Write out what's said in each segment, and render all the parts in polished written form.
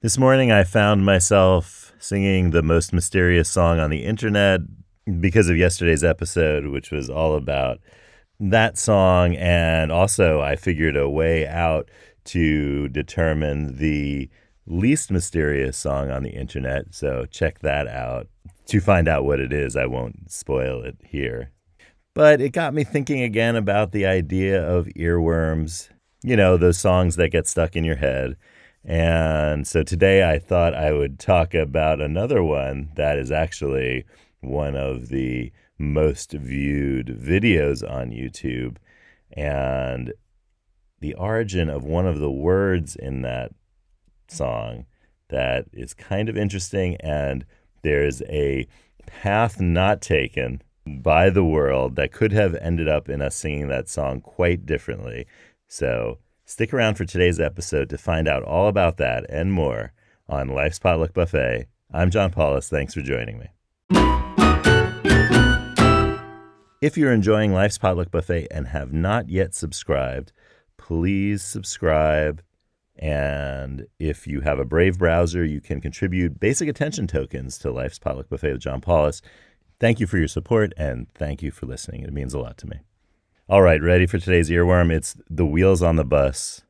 This morning I found myself singing the most mysterious song on the internet because of yesterday's episode, which was all about that song. And also, I figured a way out to determine the least mysterious song on the internet. So check that out to find out what it is. I won't spoil it here. But it got me thinking again about the idea of earworms, those songs that get stuck in your head. And so today I thought I would talk about another one that is actually one of the most viewed videos on YouTube, and the origin of one of the words in that song that is kind of interesting. And there's a path not taken by the world that could have ended up in us singing that song quite differently. So stick around for today's episode to find out all about that and more on Life's Potluck Buffet. I'm John Paulus. Thanks for joining me. If you're enjoying Life's Potluck Buffet and have not yet subscribed, please subscribe. And if you have a Brave browser, you can contribute basic attention tokens to Life's Potluck Buffet with John Paulus. Thank you for your support, and thank you for listening. It means a lot to me. All right, ready for today's earworm? It's The Wheels on the Bus.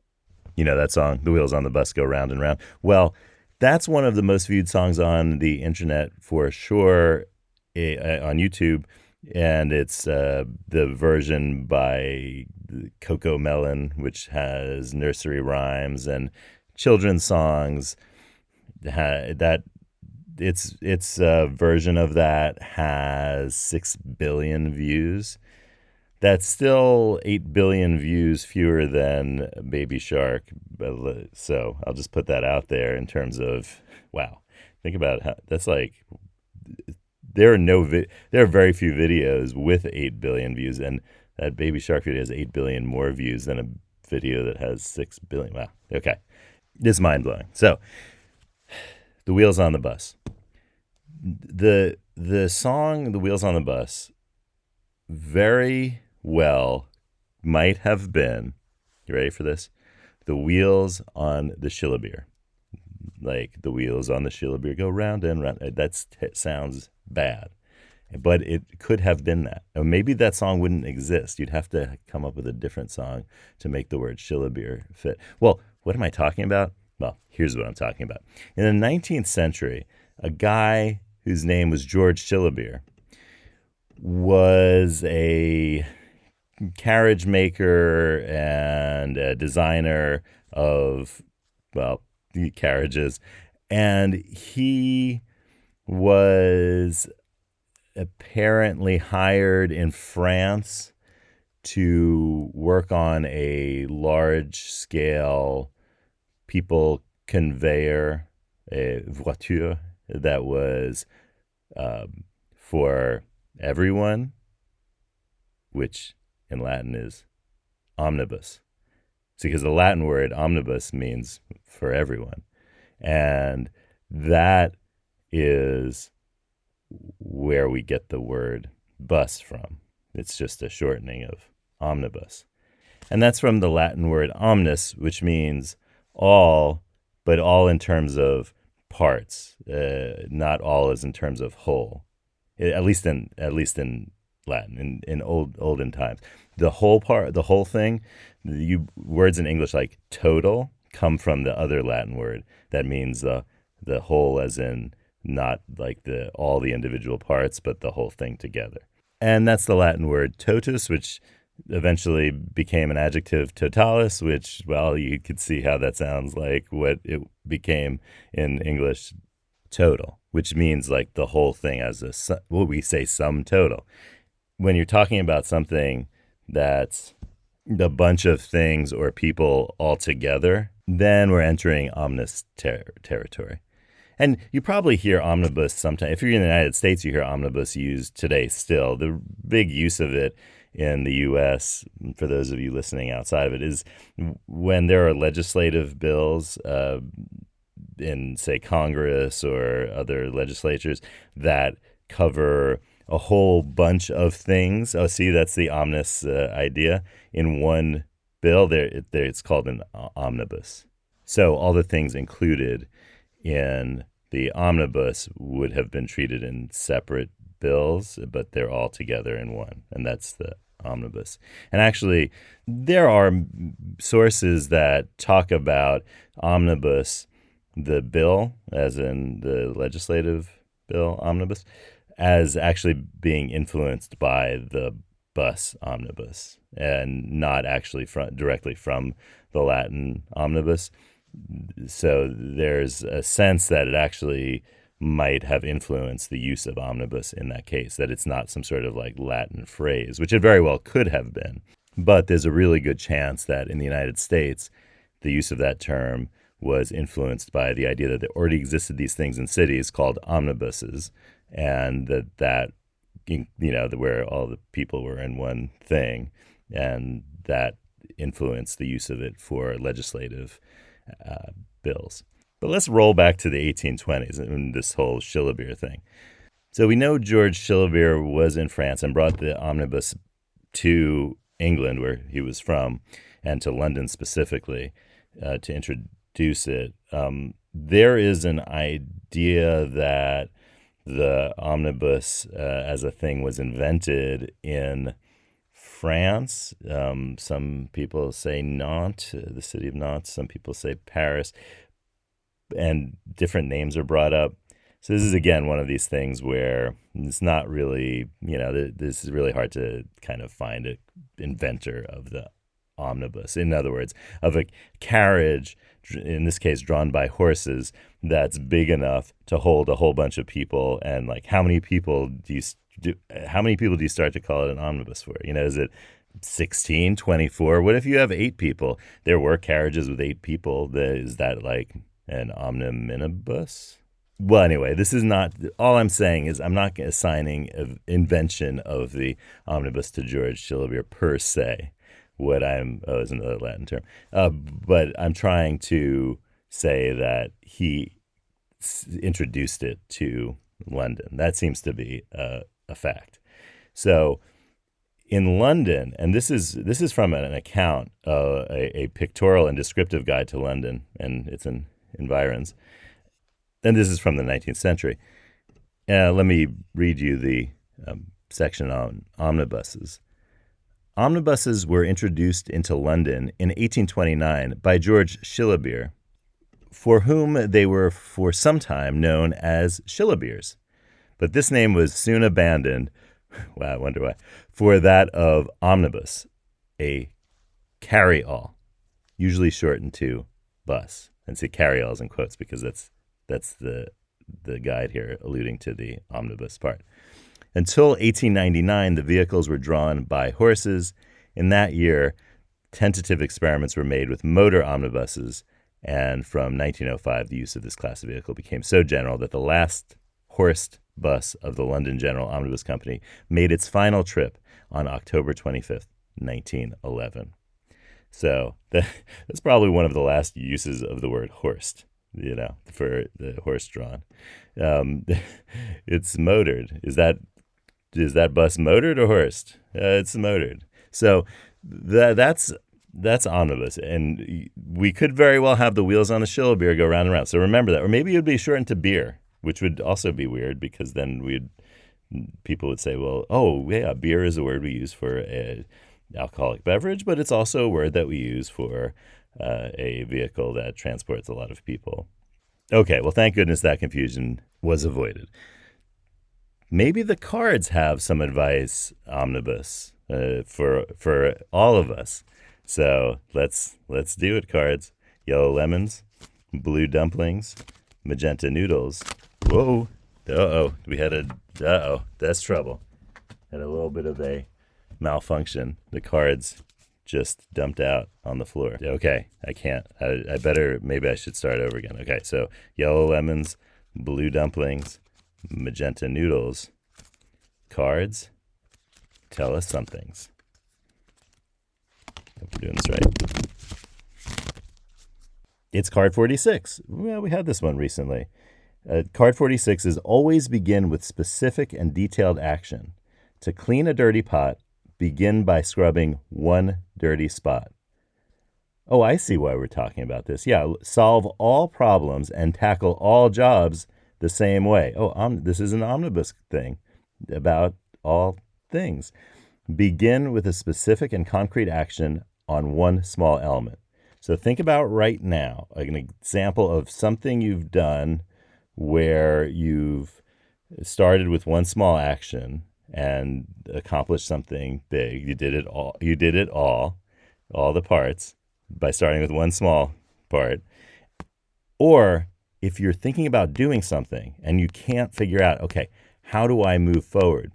You know that song, The Wheels on the Bus Go Round and Round. Well, that's one of the most viewed songs on the internet for sure, on YouTube. And it's the version by Coco Melon, which has nursery rhymes and children's songs. Its version of that has 6 billion views. That's still 8 billion views fewer than Baby Shark. So I'll just put that out there in terms of, wow, think about how that's like, there are very few videos with 8 billion views, and that Baby Shark video has 8 billion more views than a video that has 6 billion. Wow. Okay. It's mind-blowing. So, The Wheels on the Bus. The song The Wheels on the Bus very well might have been, you ready for this? The wheels on the Shillabeer. Like the wheels on the Shillabeer go round and round. That sounds bad, but it could have been that. Or maybe that song wouldn't exist. You'd have to come up with a different song to make the word Shillabeer fit. Well, what am I talking about? Well, here's what I'm talking about. In the 19th century, a guy whose name was George Shillabeer was a carriage maker and a designer of, well, carriages. And he was apparently hired in France to work on a large-scale people conveyor, a voiture, that was for everyone, which in Latin is omnibus. See, because the Latin word omnibus means for everyone. And that is where we get the word bus from. It's just a shortening of omnibus. And that's from the Latin word omnis, which means all, but all in terms of parts. Not all as in terms of whole. At least in Latin, in olden times. The whole part, the whole thing, words in English like total come from the other Latin word that means the whole, as in not like all the individual parts, but the whole thing together. And that's the Latin word totus, which eventually became an adjective totalis, which, well, you could see how that sounds like what it became in English, total, which means like the whole thing as what we say, sum total. When you're talking about something that's a bunch of things or people all together, then we're entering omnis territory. And you probably hear omnibus sometimes. If you're in the United States, you hear omnibus used today still. The big use of it in the U.S., for those of you listening outside of it, is when there are legislative bills in, say, Congress or other legislatures that cover a whole bunch of things. Oh, see, that's the omnis idea. In one bill, it's called an omnibus. So all the things included in the omnibus would have been treated in separate bills, but they're all together in one, and that's the omnibus. And actually, there are sources that talk about omnibus, the bill, as in the legislative bill omnibus, as actually being influenced by the bus omnibus and not actually directly from the Latin omnibus. So there's a sense that it actually might have influenced the use of omnibus in that case, that it's not some sort of like Latin phrase, which it very well could have been. But there's a really good chance that in the United States, the use of that term was influenced by the idea that there already existed these things in cities called omnibuses, and that where all the people were in one thing, and that influenced the use of it for legislative bills. But let's roll back to the 1820s and this whole Schillebeer thing. So we know George Schillebeer was in France and brought the omnibus to England, where he was from, and to London specifically, to introduce it. There is an idea that the omnibus as a thing was invented in France. Some people say Nantes, the city of Nantes. Some people say Paris. And different names are brought up. So this is, again, one of these things where it's not really, this is really hard to kind of find an inventor of the omnibus. In other words, of a carriage, in this case drawn by horses, that's big enough to hold a whole bunch of people. And like, how many people do you start to call it an omnibus for? Is it 16, 24? What if you have 8 people? There were carriages with 8 people. Is that like an omniminibus? Well, anyway, this is not, all I'm saying is I'm not assigning an invention of the omnibus to George Schillebeer per se. Is another Latin term. But I'm trying to say that he introduced it to London. That seems to be a fact. So in London, and this is from an account, a pictorial and descriptive guide to London and its environs, and this is from the 19th century. Let me read you the section on omnibuses. Omnibuses were introduced into London in 1829 by George Schillebeer, for whom they were for some time known as Schillebeers. But this name was soon abandoned, wow, I wonder why, for that of omnibus, a carry-all, usually shortened to bus. And say carry-alls in quotes because that's the guide here alluding to the omnibus part. Until 1899, the vehicles were drawn by horses. In that year, tentative experiments were made with motor omnibuses, and from 1905, the use of this class of vehicle became so general that the last horsed bus of the London General Omnibus Company made its final trip on October 25th, 1911. So that's probably one of the last uses of the word horsed, for the horse-drawn. It's motored. Is that bus motored or horsed? It's motored. So that's omnibus, and we could very well have the wheels on the Schillebeer go round and round. So remember that, or maybe it would be shortened to beer, which would also be weird because then people would say, well, oh yeah, beer is a word we use for a alcoholic beverage, but it's also a word that we use for a vehicle that transports a lot of people. Okay, well, thank goodness that confusion was avoided. Maybe the cards have some advice, omnibus, for all of us. So let's do it, cards. Yellow lemons, blue dumplings, magenta noodles. Whoa, that's trouble. Had a little bit of a malfunction. The cards just dumped out on the floor. Okay, I can't. Maybe I should start over again. Okay, so yellow lemons, blue dumplings, magenta noodles, cards, tell us some things. Hope we're doing this right. It's card 46. Well, we had this one recently. Card 46 is always begin with specific and detailed action. To clean a dirty pot, begin by scrubbing one dirty spot. Oh, I see why we're talking about this. Yeah, solve all problems and tackle all jobs the same way. Oh, this is an omnibus thing about all things. Begin with a specific and concrete action on one small element. So think about right now, like an example of something you've done where you've started with one small action and accomplished something big. You did it all. You did it all the parts by starting with one small part. Or if you're thinking about doing something and you can't figure out, okay, how do I move forward?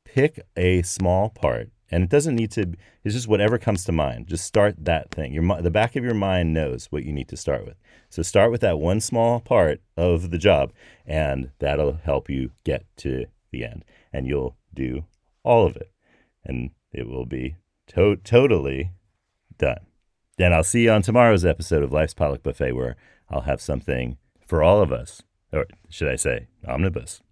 Pick a small part, and it doesn't need to. It's just whatever comes to mind. Just start that thing. The back of your mind knows what you need to start with. So start with that one small part of the job, and that'll help you get to the end. And you'll do all of it, and it will be totally done. Then I'll see you on tomorrow's episode of Life's Potluck Buffet, where I'll have something for all of us, or should I say, omnibus.